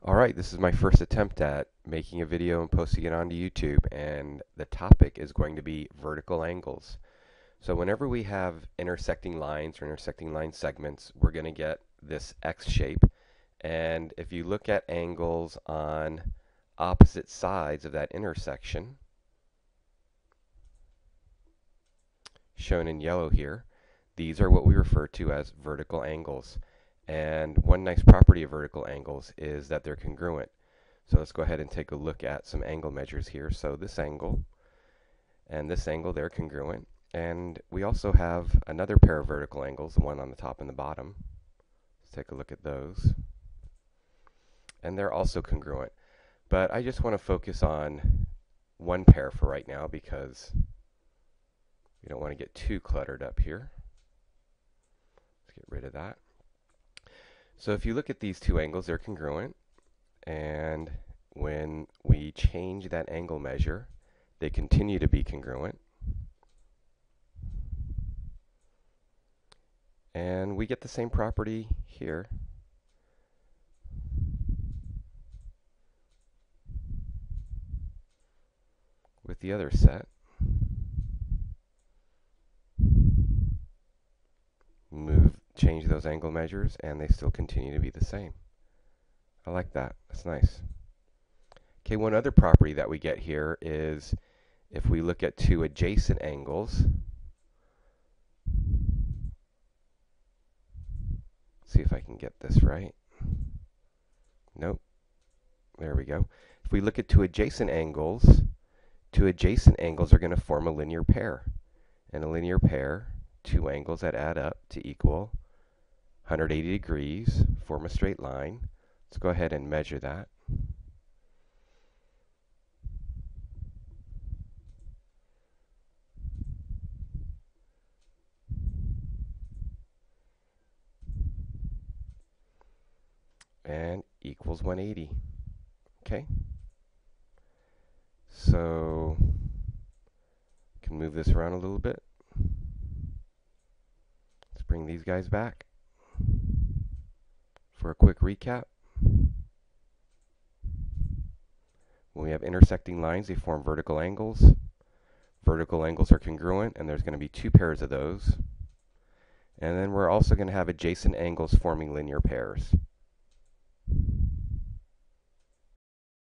Alright, this is my first attempt at making a video and posting it onto YouTube, and the topic is going to be vertical angles. So whenever we have intersecting lines or intersecting line segments, we're going to get this X shape. And if you look at angles on opposite sides of that intersection, shown in yellow here, these are what we refer to as vertical angles. And one nice property of vertical angles is that they're congruent. So let's go ahead and take a look at some angle measures here. So this angle and this angle, they're congruent. And we also have another pair of vertical angles, the one on the top and the bottom. Let's take a look at those. And they're also congruent. But I just want to focus on one pair for right now because we don't want to get too cluttered up here. Let's get rid of that. So if you look at these two angles, they're congruent. And when we change that angle measure, they continue to be congruent. And we get the same property here. With the other set. Change those angle measures, and they still continue to be the same. I like that. That's nice. Okay, one other property that we get here is if we look at two adjacent angles. Let's see if I can get this right. Nope. There we go. If we look at two adjacent angles are going to form a linear pair. And a linear pair, two angles that add up to equal 180 degrees, form a straight line. Let's go ahead and measure that. And equals 180. Okay. So, can move this around a little bit. Let's bring these guys back. For a quick recap, when we have intersecting lines, they form vertical angles. Vertical angles are congruent, and there's going to be two pairs of those. And then we're also going to have adjacent angles forming linear pairs.